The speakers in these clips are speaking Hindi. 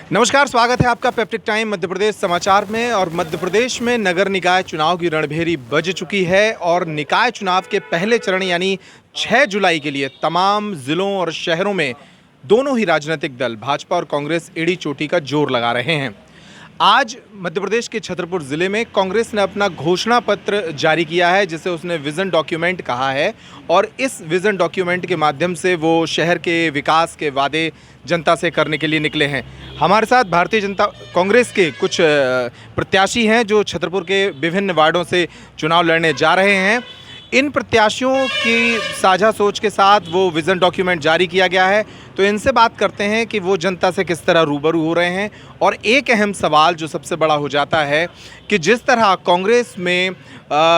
नमस्कार, स्वागत है आपका पेप्टिक टाइम मध्य प्रदेश समाचार में। और मध्य प्रदेश में नगर निकाय चुनाव की रणभेरी बज चुकी है और निकाय चुनाव के पहले चरण यानी 6 जुलाई के लिए तमाम जिलों और शहरों में दोनों ही राजनीतिक दल भाजपा और कांग्रेस एड़ी चोटी का जोर लगा रहे हैं। आज मध्य प्रदेश के छतरपुर ज़िले में कांग्रेस ने अपना घोषणा पत्र जारी किया है, जिसे उसने विज़न डॉक्यूमेंट कहा है। और इस विज़न डॉक्यूमेंट के माध्यम से वो शहर के विकास के वादे जनता से करने के लिए निकले हैं। हमारे साथ भारतीय जनता कांग्रेस के कुछ प्रत्याशी हैं जो छतरपुर के विभिन्न वार्डों से चुनाव लड़ने जा रहे हैं। इन प्रत्याशियों की साझा सोच के साथ वो विज़न डॉक्यूमेंट जारी किया गया है, तो इनसे बात करते हैं कि वो जनता से किस तरह रूबरू हो रहे हैं। और एक अहम सवाल जो सबसे बड़ा हो जाता है कि जिस तरह कांग्रेस में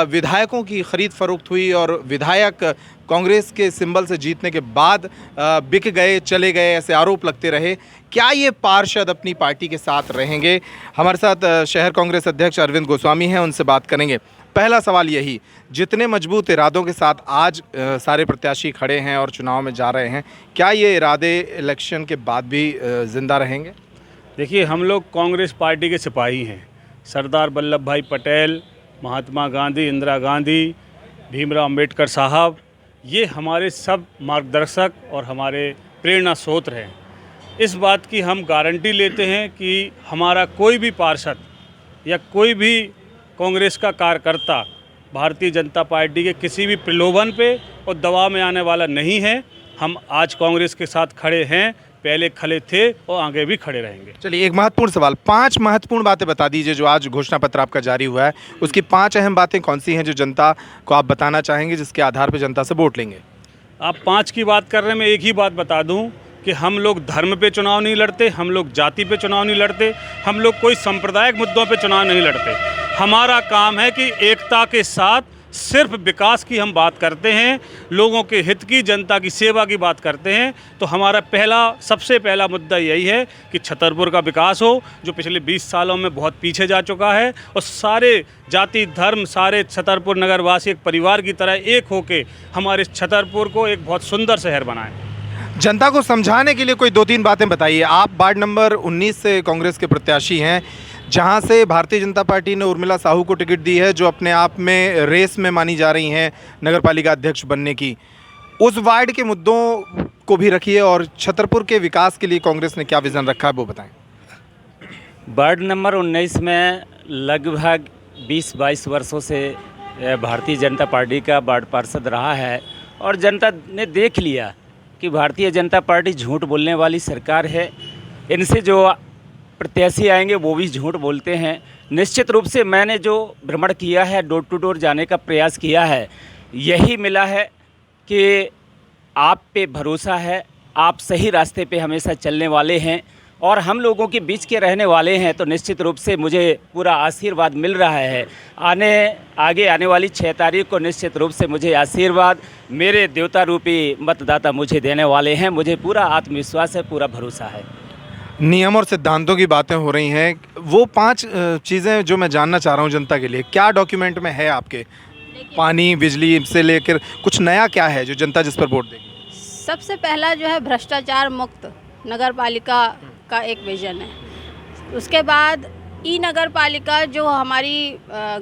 विधायकों की खरीद फरोख्त हुई और विधायक कांग्रेस के सिंबल से जीतने के बाद बिक गए, चले गए, ऐसे आरोप लगते रहे, क्या ये पार्षद अपनी पार्टी के साथ रहेंगे? हमारे साथ शहर कांग्रेस अध्यक्ष अरविंद गोस्वामी हैं, उनसे बात करेंगे। पहला सवाल यही, जितने मजबूत इरादों के साथ आज सारे प्रत्याशी खड़े हैं और चुनाव में जा रहे हैं, क्या ये इरादे इलेक्शन के बाद भी जिंदा रहेंगे? देखिए, हम लोग कांग्रेस पार्टी के सिपाही हैं। सरदार वल्लभ भाई पटेल, महात्मा गांधी, इंदिरा गांधी, भीमराव अंबेडकर साहब, ये हमारे सब मार्गदर्शक और हमारे प्रेरणा स्रोत हैं। इस बात की हम गारंटी लेते हैं कि हमारा कोई भी पार्षद या कोई भी कांग्रेस का कार्यकर्ता भारतीय जनता पार्टी के किसी भी प्रलोभन पे और दबाव में आने वाला नहीं है। हम आज कांग्रेस के साथ खड़े हैं, पहले खड़े थे और आगे भी खड़े रहेंगे। चलिए, एक महत्वपूर्ण सवाल, 5 महत्वपूर्ण बातें बता दीजिए जो आज घोषणा पत्र आपका जारी हुआ है। उसकी 5 अहम बातें कौन सी हैं जो जनता को आप बताना चाहेंगे, जिसके आधार पर जनता से वोट लेंगे? आप 5 की बात कर रहे हैं, मैं एक ही बात बता दूं कि हम लोग धर्म पे चुनाव नहीं लड़ते, हम लोग जाति पे चुनाव नहीं लड़ते, हम लोग कोई सांप्रदायिक मुद्दों पे चुनाव नहीं लड़ते। हमारा काम है कि एकता के साथ सिर्फ विकास की हम बात करते हैं, लोगों के हित की, जनता की सेवा की बात करते हैं। तो हमारा सबसे पहला मुद्दा यही है कि छतरपुर का विकास हो, जो पिछले 20 सालों में बहुत पीछे जा चुका है, और सारे जाति धर्म, सारे छतरपुर नगरवासी एक परिवार की तरह एक होके हमारे छतरपुर को एक बहुत सुंदर शहर बनाएं। जनता को समझाने के लिए कोई 2-3 बातें बताइए। आप वार्ड नंबर 19 से कांग्रेस के प्रत्याशी हैं, जहां से भारतीय जनता पार्टी ने उर्मिला साहू को टिकट दी है, जो अपने आप में रेस में मानी जा रही हैं नगरपालिका अध्यक्ष बनने की। उस वार्ड के मुद्दों को भी रखिए और छतरपुर के विकास के लिए कांग्रेस ने क्या विज़न रखा है वो बताएं। वार्ड नंबर 19 में लगभग 20-22 वर्षों से भारतीय जनता पार्टी का वार्ड पार्षद रहा है, और जनता ने देख लिया कि भारतीय जनता पार्टी झूठ बोलने वाली सरकार है। इनसे जो प्रत्याशी आएंगे वो भी झूठ बोलते हैं। निश्चित रूप से मैंने जो भ्रमण किया है, डोर टू डोर जाने का प्रयास किया है, यही मिला है कि आप पे भरोसा है, आप सही रास्ते पे हमेशा चलने वाले हैं और हम लोगों के बीच के रहने वाले हैं। तो निश्चित रूप से मुझे पूरा आशीर्वाद मिल रहा है। आगे आने वाली 6 तारीख को निश्चित रूप से मुझे आशीर्वाद मेरे देवता रूपी मतदाता मुझे देने वाले हैं। मुझे पूरा आत्मविश्वास है, पूरा भरोसा है। नियम और सिद्धांतों की बातें हो रही हैं, वो 5 चीज़ें जो मैं जानना चाह रहा हूं जनता के लिए, क्या डॉक्यूमेंट में है आपके? पानी, बिजली से लेकर कुछ नया क्या है जो जनता जिस पर वोट देगी? सबसे पहला जो है भ्रष्टाचार मुक्त नगर पालिका का एक विजन है। उसके बाद ई नगर पालिका जो हमारी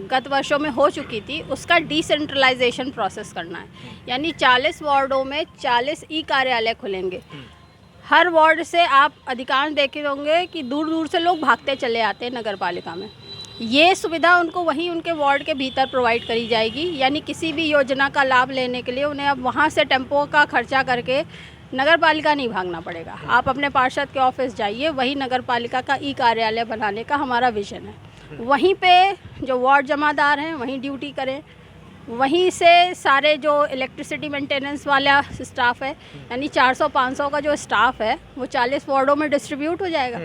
गत वर्षों में हो चुकी थी, उसका डिसेंट्रलाइजेशन प्रोसेस करना है। यानी 40 वार्डों में 40 ई कार्यालय खुलेंगे। हर वार्ड से आप अधिकांश देखे होंगे कि दूर दूर से लोग भागते चले आते हैं नगर पालिका में। ये सुविधा उनको वहीं उनके वार्ड के भीतर प्रोवाइड करी जाएगी। यानी किसी भी योजना का लाभ लेने के लिए उन्हें अब वहाँ से टेम्पो का खर्चा करके नगर पालिका नहीं भागना पड़ेगा। आप अपने पार्षद के ऑफिस जाइए, वही नगर पालिका का ई कार्यालय बनाने का हमारा विजन है। वहीं पे जो वार्ड जमादार हैं वहीं ड्यूटी करें, वहीं से सारे जो इलेक्ट्रिसिटी मेंटेनेंस वाला स्टाफ है, यानी 400-500 का जो स्टाफ है, वो 40 वार्डों में डिस्ट्रीब्यूट हो जाएगा।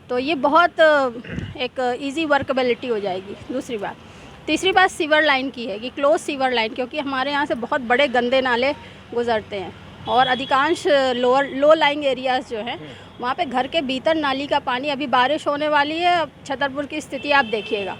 तो ये बहुत एक इजी वर्कबिलिटी हो जाएगी। दूसरी बात, तीसरी बात सीवर लाइन की है कि क्लोज सीवर लाइन, क्योंकि हमारे यहाँ से बहुत बड़े गंदे नाले गुजरते हैं और अधिकांश लो लाइंग एरियाज़ जो हैं वहाँ पे घर के भीतर नाली का पानी, अभी बारिश होने वाली है, अब छतरपुर की स्थिति आप देखिएगा,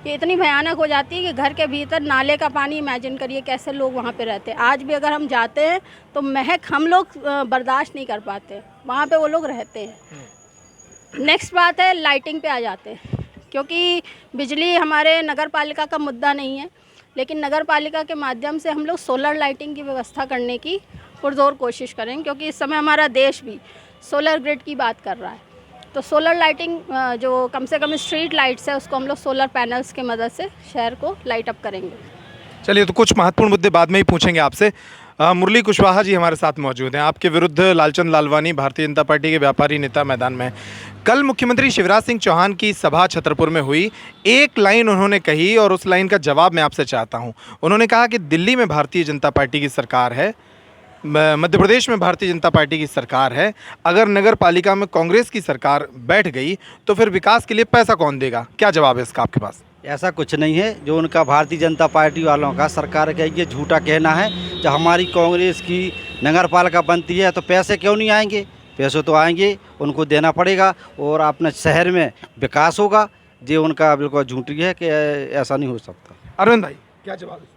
ये इतनी भयानक हो जाती है कि घर के भीतर नाले का पानी, इमेजिन करिए कैसे लोग वहाँ पे रहते हैं। आज भी अगर हम जाते हैं तो महक हम लोग बर्दाश्त नहीं कर पाते, वहाँ पे वो लोग रहते हैं। नेक्स्ट बात है लाइटिंग पे आ जाते हैं, क्योंकि बिजली हमारे नगर पालिका का मुद्दा नहीं है, लेकिन नगर पालिका के माध्यम से हम लोग सोलर लाइटिंग की व्यवस्था करने की पुरजोर कोशिश करेंगे, क्योंकि इस समय हमारा देश भी सोलर ग्रिड की बात कर रहा है। तो सोलर लाइटिंग जो कम से कम स्ट्रीट लाइट्स है उसको हम लोग सोलर पैनल्स की मदद से शहर को लाइट अप करेंगे। चलिए, तो कुछ महत्वपूर्ण मुद्दे बाद में ही पूछेंगे आपसे। मुरली कुशवाहा जी हमारे साथ मौजूद हैं। आपके विरुद्ध लालचंद लालवानी, भारतीय जनता पार्टी के व्यापारी नेता, मैदान में हैं। कल मुख्यमंत्री शिवराज सिंह चौहान की सभा छतरपुर में हुई। एक लाइन उन्होंने कही और उस लाइन का जवाब मैं आपसे चाहता हूं। उन्होंने कहा कि दिल्ली में भारतीय जनता पार्टी की सरकार है, मध्य प्रदेश में भारतीय जनता पार्टी की सरकार है, अगर नगर पालिका में कांग्रेस की सरकार बैठ गई तो फिर विकास के लिए पैसा कौन देगा? क्या जवाब है इसका आपके पास? ऐसा कुछ नहीं है जो उनका भारतीय जनता पार्टी वालों का सरकार का ये झूठा कहना है। जब हमारी कांग्रेस की नगर पालिका बनती है तो पैसे क्यों नहीं आएंगे? पैसे तो आएंगे, उनको देना पड़ेगा और अपने शहर में विकास होगा। ये उनका बिल्कुल झूठी है कि ऐसा नहीं हो सकता। अरविंद भाई, क्या जवाब है?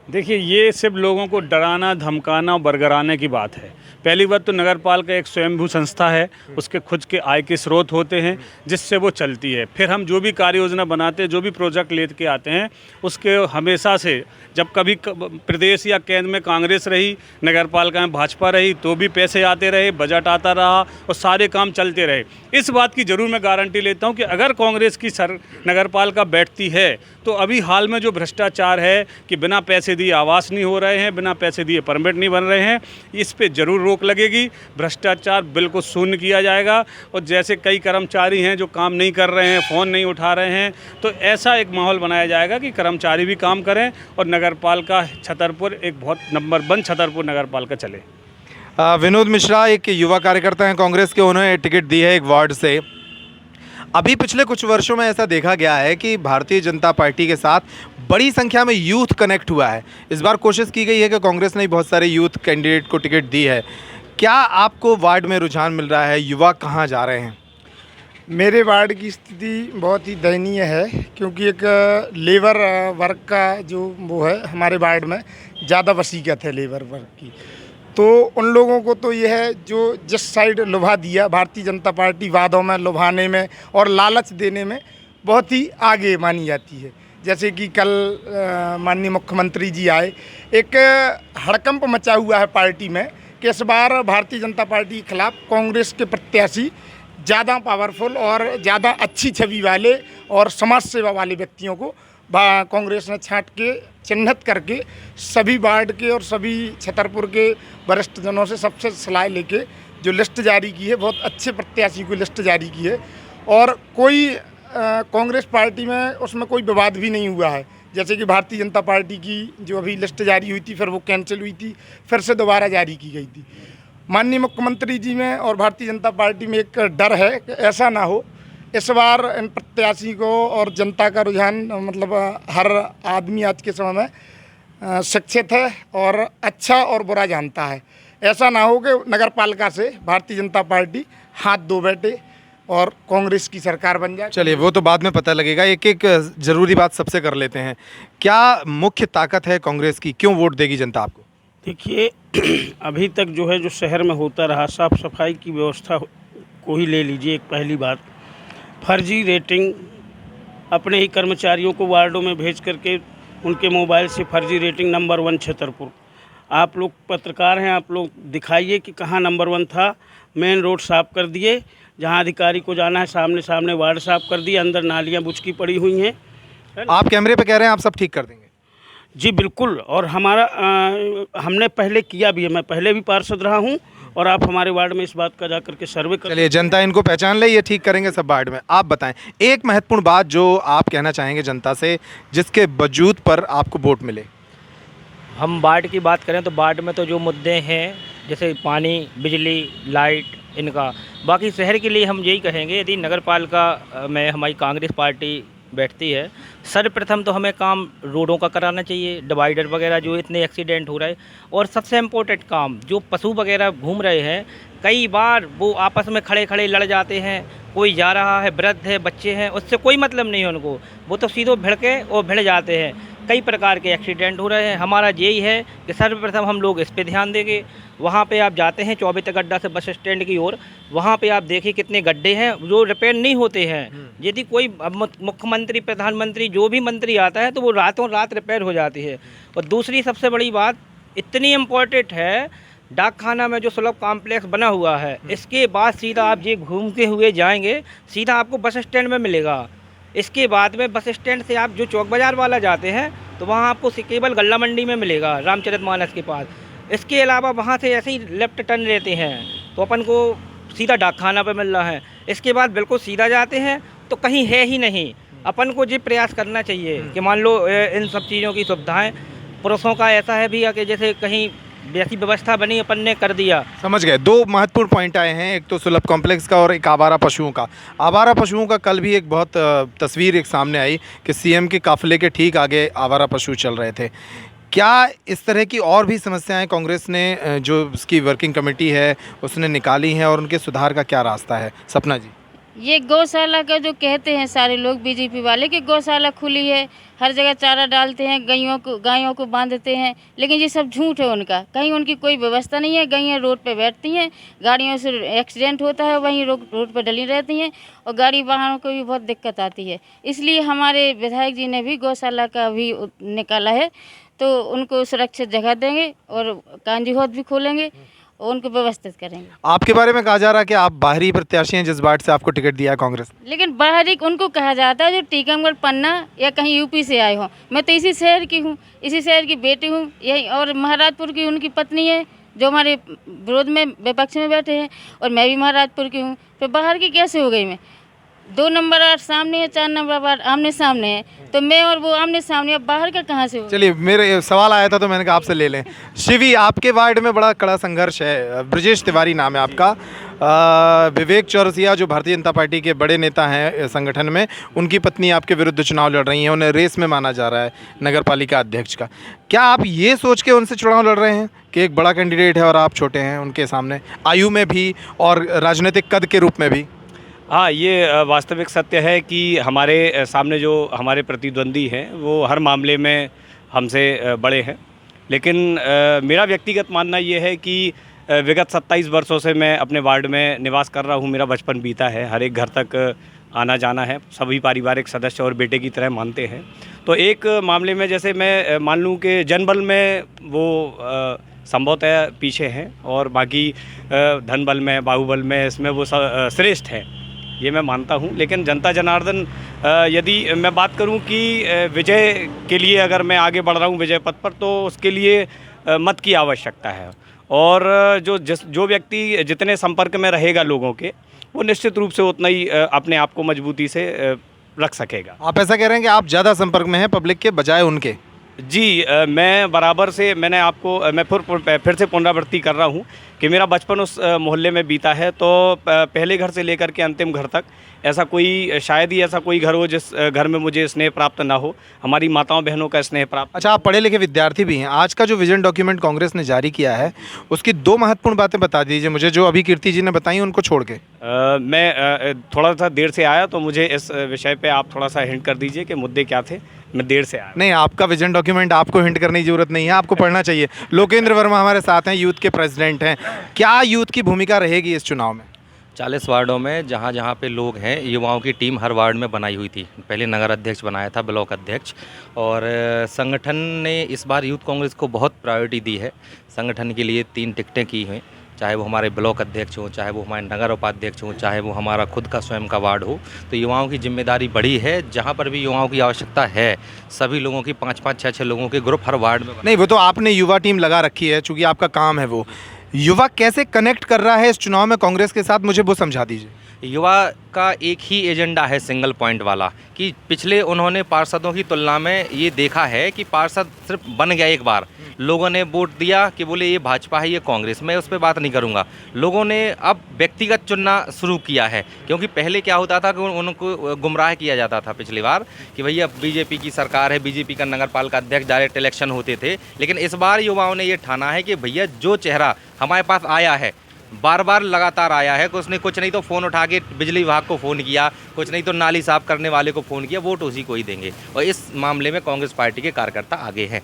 देखिए, ये सिर्फ लोगों को डराना, धमकाना और बरगराने की बात है। पहली बात तो नगर पालिका एक स्वयंभू संस्था है, उसके खुद के आय के स्रोत होते हैं जिससे वो चलती है। फिर हम जो भी कार्य योजना बनाते हैं, जो भी प्रोजेक्ट लेके आते हैं, उसके हमेशा से जब कभी प्रदेश या केंद्र में कांग्रेस रही, नगर पालिका में भाजपा रही, तो भी पैसे आते रहे, बजट आता रहा और सारे काम चलते रहे। इस बात की ज़रूर मैं गारंटी लेता हूँ कि अगर कांग्रेस की नगर पालिका बैठती है तो अभी हाल में जो भ्रष्टाचार है कि बिना पैसे दिए आवास नहीं हो रहे हैं, बिना पैसे दिए परमिट नहीं बन रहे हैं, इस पे ज़रूर रोक लगेगी। भ्रष्टाचार बिल्कुल शून्य किया जाएगा। और जैसे कई कर्मचारी हैं जो काम नहीं कर रहे हैं, फ़ोन नहीं उठा रहे हैं, तो ऐसा एक माहौल बनाया जाएगा कि कर्मचारी भी काम करें और नगर पालिका छतरपुर एक बहुत नंबर 1 छतरपुर नगर पालिका चले। विनोद मिश्रा एक युवा कार्यकर्ता हैं कांग्रेस के, उन्होंने टिकट दी है एक वार्ड से। अभी पिछले कुछ वर्षों में ऐसा देखा गया है कि भारतीय जनता पार्टी के साथ बड़ी संख्या में यूथ कनेक्ट हुआ है। इस बार कोशिश की गई है कि कांग्रेस ने बहुत सारे यूथ कैंडिडेट को टिकट दी है। क्या आपको वार्ड में रुझान मिल रहा है? युवा कहाँ जा रहे हैं? मेरे वार्ड की स्थिति बहुत ही दयनीय है, क्योंकि एक लेबर वर्ग का जो वो है हमारे वार्ड में ज़्यादा वसीयत है लेबर वर्ग की। तो उन लोगों को तो यह है जो जिस साइड लुभा दिया भारतीय जनता पार्टी, वादों में लुभाने में और लालच देने में बहुत ही आगे मानी जाती है। जैसे कि कल माननीय मुख्यमंत्री जी आए, एक हड़कंप मचा हुआ है पार्टी में कि इस बार भारतीय जनता पार्टी के खिलाफ कांग्रेस के प्रत्याशी ज़्यादा पावरफुल और ज़्यादा अच्छी छवि वाले और समाज सेवा वाले व्यक्तियों को कांग्रेस ने छांट के चिन्हित करके सभी वार्ड के और सभी छतरपुर के वरिष्ठ जनों से सबसे सलाह लेके जो लिस्ट जारी की है, बहुत अच्छे प्रत्याशी को लिस्ट जारी की है। और कोई कांग्रेस पार्टी में उसमें कोई विवाद भी नहीं हुआ है। जैसे कि भारतीय जनता पार्टी की जो अभी लिस्ट जारी हुई थी, फिर वो कैंसिल हुई थी, फिर से दोबारा जारी की गई थी। माननीय मुख्यमंत्री जी में और भारतीय जनता पार्टी में एक डर है कि ऐसा ना हो। इस बार इन प्रत्याशी को और जनता का रुझान, मतलब हर आदमी आज के समय में शिक्षित है और अच्छा और बुरा जानता है। ऐसा ना हो कि नगर पालिका से भारतीय जनता पार्टी हाथ धो बैठे और कांग्रेस की सरकार बन जाए। चलिए, वो तो बाद में पता लगेगा। एक एक ज़रूरी बात सबसे कर लेते हैं। क्या मुख्य ताकत है कांग्रेस की? क्यों वोट देगी जनता आपको? देखिए, अभी तक जो है जो शहर में होता रहा, साफ़ सफाई की व्यवस्था को ही ले लीजिए। एक पहली बात, फर्जी रेटिंग, अपने ही कर्मचारियों को वार्डों में भेज करके उनके मोबाइल से फर्जी रेटिंग नंबर 1 छतरपुर। आप लोग पत्रकार हैं, आप लोग दिखाइए कि कहाँ नंबर 1 था। मेन रोड साफ़ कर दिए, जहाँ अधिकारी को जाना है सामने सामने वार्ड साफ़ कर दिए, अंदर नालियाँ बुचकी पड़ी हुई हैं। आप कैमरे पे कह रहे हैं आप सब ठीक कर देंगे? जी बिल्कुल, और हमारा हमने पहले किया भी है। मैं पहले भी पार्षद रहा हूँ और आप हमारे वार्ड में इस बात का जाकर के सर्वे कर। चलिए, जनता इनको पहचान ले, ये ठीक करेंगे सब वार्ड में। आप बताएं एक महत्वपूर्ण बात जो आप कहना चाहेंगे जनता से, जिसके वजूद पर आपको वोट मिले। हम वार्ड की बात करें तो वार्ड में तो जो मुद्दे हैं, जैसे पानी, बिजली, लाइट, इनका, बाकी शहर के लिए हम यही कहेंगे, यदि नगर पालिका में हमारी कांग्रेस पार्टी बैठती है, सर्वप्रथम तो हमें काम रोडों का कराना चाहिए, डिवाइडर वगैरह जो इतने एक्सीडेंट हो रहे हैं, और सबसे इम्पोर्टेंट काम जो पशु वगैरह घूम रहे हैं, कई बार वो आपस में खड़े खड़े लड़ जाते हैं। कोई जा रहा है, वृद्ध है, बच्चे हैं, उससे कोई मतलब नहीं है उनको, वो तो सीधे भिड़ के और भिड़ जाते हैं। कई प्रकार के एक्सीडेंट हो रहे हैं। हमारा यही है कि सर्वप्रथम हम लोग इस पे ध्यान देंगे। वहाँ पे आप जाते हैं चौबीता गड्ढा से बस स्टैंड की ओर, वहाँ पे आप देखिए कितने गड्ढे हैं जो रिपेयर नहीं होते हैं। यदि कोई मुख्यमंत्री, प्रधानमंत्री, जो भी मंत्री आता है तो वो रातों रात रिपेयर हो जाती है। और दूसरी सबसे बड़ी बात इतनी इम्पोर्टेंट है, डाक खाना में जो सुलभ कॉम्प्लेक्स बना हुआ है, इसके बाद सीधा आप ये घूमते हुए जाएंगे, सीधा आपको बस स्टैंड में मिलेगा। इसके बाद में बस स्टैंड से आप जो चौक बाज़ार वाला जाते हैं तो वहाँ आपको केवल गल्ला मंडी में मिलेगा, रामचरितमानस के पास। इसके अलावा वहाँ से ऐसे ही लेफ्ट टर्न लेते हैं तो अपन को सीधा डाक खाना पे मिल रहा है। इसके बाद बिल्कुल सीधा जाते हैं तो कहीं है ही नहीं। अपन को ये प्रयास करना चाहिए कि मान लो इन सब चीज़ों की सुविधाएं, पुरुषों का ऐसा है भी कि जैसे कहीं वैसी व्यवस्था बनी अपन ने कर दिया। समझ गए। दो महत्वपूर्ण पॉइंट आए हैं, एक तो सुलभ कॉम्प्लेक्स का और एक आवारा पशुओं का। आवारा पशुओं का कल भी एक बहुत तस्वीर एक सामने आई कि सीएम के काफिले के ठीक आगे आवारा पशु चल रहे थे। क्या इस तरह की और भी समस्याएं कांग्रेस ने जो उसकी वर्किंग कमेटी है उसने निकाली हैं और उनके सुधार का क्या रास्ता है? सपना जी। ये गौशाला का जो कहते हैं सारे लोग बीजेपी वाले कि गौशाला खुली है, हर जगह चारा डालते हैं, गायों को बांधते हैं, लेकिन ये सब झूठ है उनका। कहीं उनकी कोई व्यवस्था नहीं है। गायें रोड पे बैठती हैं, गाड़ियों से एक्सीडेंट होता है, वहीं रोड पे डली रहती हैं और गाड़ी वाहनों को भी बहुत दिक्कत आती है। इसलिए हमारे विधायक जी ने भी गौशाला का भी निकाला है, तो उनको सुरक्षित जगह देंगे और कांजी हौद भी खोलेंगे और उनको व्यवस्थित करेंगे। आपके बारे में कहा जा रहा है कि आप बाहरी प्रत्याशी हैं, जज्बात से आपको टिकट दिया है कांग्रेस। लेकिन बाहरी उनको कहा जाता है जो टीकमगढ़, पन्ना या कहीं यूपी से आए हों। मैं तो इसी शहर की हूँ, इसी शहर की बेटी हूँ, यही। और महाराजपुर की उनकी पत्नी है जो हमारे विरोध में, विपक्ष में बैठे हैं, और मैं भी महाराजपुर की हूँ। फिर बाहर की कैसे हो गई मैं? 2 नंबर वार्ड सामने है, 4 नंबर वार्ड आमने सामने है, तो मैं और वो आमने सामने, अब बाहर का कहाँ से हो? चलिए, मेरे सवाल आया था तो मैंने कहा आपसे ले लें। शिवी, आपके वार्ड में बड़ा कड़ा संघर्ष है। ब्रजेश तिवारी नाम है आपका। विवेक चौरसिया जो भारतीय जनता पार्टी के बड़े नेता हैं संगठन में, उनकी पत्नी आपके विरुद्ध चुनाव लड़ रही हैं। उन्हें रेस में माना जा रहा है नगर पालिका अध्यक्ष का। क्या आप ये सोच के उनसे चुनाव लड़ रहे हैं कि एक बड़ा कैंडिडेट है और आप छोटे हैं उनके सामने, आयु में भी और राजनीतिक कद के रूप में भी? हाँ, ये वास्तविक सत्य है कि हमारे सामने जो हमारे प्रतिद्वंदी हैं वो हर मामले में हमसे बड़े हैं, लेकिन मेरा व्यक्तिगत मानना ये है कि विगत 27 वर्षों से मैं अपने वार्ड में निवास कर रहा हूँ। मेरा बचपन बीता है, हर एक घर तक आना जाना है, सभी पारिवारिक सदस्य और बेटे की तरह मानते हैं। तो एक मामले में जैसे मैं मान लूँ कि जनबल में वो संभवतः पीछे हैं और बाकी धनबल में, बाहुबल में, इसमें वो श्रेष्ठ है, ये मैं मानता हूँ। लेकिन जनता जनार्दन, यदि मैं बात करूँ कि विजय के लिए अगर मैं आगे बढ़ रहा हूँ विजय पथ पर, तो उसके लिए मत की आवश्यकता है। और जो व्यक्ति जितने संपर्क में रहेगा लोगों के, वो निश्चित रूप से उतना ही अपने आप को मजबूती से रख सकेगा। आप ऐसा कह रहे हैं कि आप ज़्यादा संपर्क में हैं पब्लिक के बजाय उनके? जी, मैं बराबर से, मैं फिर से पुनरावृत्ति कर रहा हूँ कि मेरा बचपन उस मोहल्ले में बीता है। तो पहले घर से लेकर के अंतिम घर तक ऐसा कोई, शायद ही ऐसा कोई घर हो जिस घर में मुझे स्नेह प्राप्त ना हो, हमारी माताओं बहनों का स्नेह प्राप्त। अच्छा, आप पढ़े लिखे विद्यार्थी भी हैं। आज का जो विजन डॉक्यूमेंट कांग्रेस ने जारी किया है, उसकी 2 महत्वपूर्ण बातें बता दीजिए मुझे, जो अभी कीर्ति जी ने बताई उनको छोड़ के। मैं थोड़ा सा देर से आया, तो मुझे इस विषय पे आप थोड़ा सा हिंट कर दीजिए कि मुद्दे क्या थे। मैं देर से आया। नहीं, आपका विजन डॉक्यूमेंट आपको हिंट करने की जरूरत नहीं है, आपको पढ़ना चाहिए। लोकेंद्र वर्मा हमारे साथ हैं, यूथ के प्रेसिडेंट हैं। क्या यूथ की भूमिका रहेगी इस चुनाव में? 40 वार्डों में जहाँ जहाँ पे लोग हैं, युवाओं की टीम हर वार्ड में बनाई हुई थी। पहले नगर अध्यक्ष बनाया था, ब्लॉक अध्यक्ष, और संगठन ने इस बार यूथ कांग्रेस को बहुत प्रायोरिटी दी है। संगठन के लिए 3 टिकटें की हैं, चाहे वो हमारे ब्लॉक अध्यक्ष हो, चाहे वो हमारे नगर उपाध्यक्ष हो, चाहे वो हमारा खुद का स्वयं का वार्ड हो। तो युवाओं की जिम्मेदारी बड़ी है। जहाँ पर भी युवाओं की आवश्यकता है, सभी लोगों की 5-5, 6-6 लोगों के ग्रुप हर वार्ड में। नहीं, वो तो आपने युवा टीम लगा रखी है, चूँकि आपका काम है वो। युवा कैसे कनेक्ट कर रहा है इस चुनाव में कांग्रेस के साथ, मुझे वो समझा दीजिए। युवा का एक ही एजेंडा है, सिंगल पॉइंट वाला, कि पिछले उन्होंने पार्षदों की तुलना में ये देखा है कि पार्षद सिर्फ बन गया एक बार, लोगों ने वोट दिया कि बोले ये भाजपा है, ये कांग्रेस, मैं उस पर बात नहीं करूँगा। लोगों ने अब व्यक्तिगत चुनना शुरू किया है, क्योंकि पहले क्या होता था कि उनको गुमराह किया जाता था पिछली बार कि भैया बीजेपी की सरकार है, बीजेपी का नगर पालिका अध्यक्ष, डायरेक्ट इलेक्शन होते थे। लेकिन इस बार युवाओं ने ये ठाना है कि भैया जो चेहरा हमारे पास आया है, बार बार लगातार आया है कि उसने कुछ नहीं तो फ़ोन उठा के बिजली विभाग को फ़ोन किया, कुछ नहीं तो नाली साफ करने वाले को फ़ोन किया, वोट उसी को ही देंगे। और इस मामले में कांग्रेस पार्टी के कार्यकर्ता आगे हैं।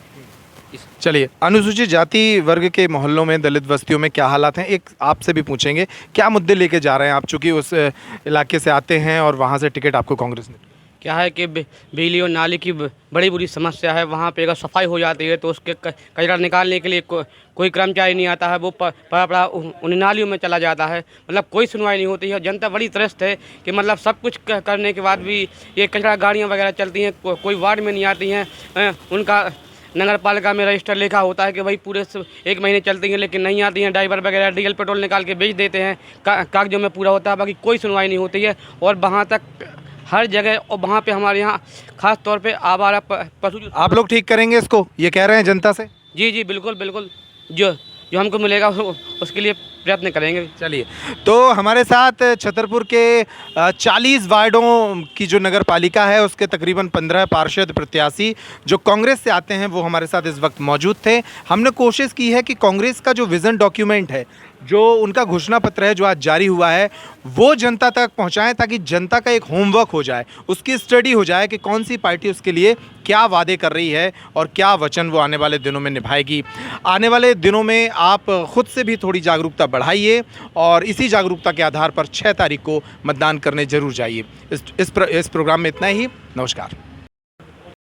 चलिए, अनुसूचित जाति वर्ग के मोहल्लों में, दलित बस्तियों में क्या हालात हैं, एक आपसे भी पूछेंगे। क्या मुद्दे लेके जा रहे हैं आप, चूँकि उस इलाके से आते हैं और वहाँ से टिकट आपको कांग्रेस ने? क्या है कि बिजली और नाली की बड़ी बुरी समस्या है। वहाँ पे अगर सफाई हो जाती है तो उसके कचरा निकालने के लिए कोई कर्मचारी नहीं आता है, वो पड़ा उन नालियों में चला जाता है। मतलब कोई सुनवाई नहीं होती है। जनता बड़ी त्रस्त है कि मतलब सब कुछ करने के बाद भी ये कचरा गाड़ियाँ वगैरह चलती हैं, कोई वार्ड में नहीं आती हैं। उनका नगर पालिका में रजिस्टर लिखा होता है कि भाई पूरे 1 महीने चलती हैं, लेकिन नहीं आती हैं। ड्राइवर वगैरह डीजल पेट्रोल निकाल के बेच देते हैं, कागजों में पूरा होता है, बाकी कोई सुनवाई नहीं होती है। और वहाँ तक हर जगह, और वहाँ पे हमारे यहाँ खास तौर पे आवारा पशु। आप लोग ठीक करेंगे इसको, ये कह रहे हैं जनता से? जी जी बिल्कुल बिल्कुल, जो हमको मिलेगा उसके लिए प्रयत्न करेंगे। चलिए, तो हमारे साथ छतरपुर के 40 वार्डों की जो नगर पालिका है उसके तकरीबन 15 पार्षद प्रत्याशी जो कांग्रेस से आते हैं वो हमारे साथ इस वक्त मौजूद थे। हमने कोशिश की है कि कांग्रेस का जो विज़न डॉक्यूमेंट है, जो उनका घोषणा पत्र है जो आज जारी हुआ है, वो जनता तक पहुंचाएं, ताकि जनता का एक होमवर्क हो जाए, उसकी स्टडी हो जाए कि कौन सी पार्टी उसके लिए क्या वादे कर रही है और क्या वचन वो आने वाले दिनों में निभाएगी। आने वाले दिनों में आप खुद से भी थोड़ी जागरूकता बढ़ाइए और इसी जागरूकता के आधार पर 6 तारीख को मतदान करने जरूर जाइए। इस प्रोग्राम में इतना ही। नमस्कार।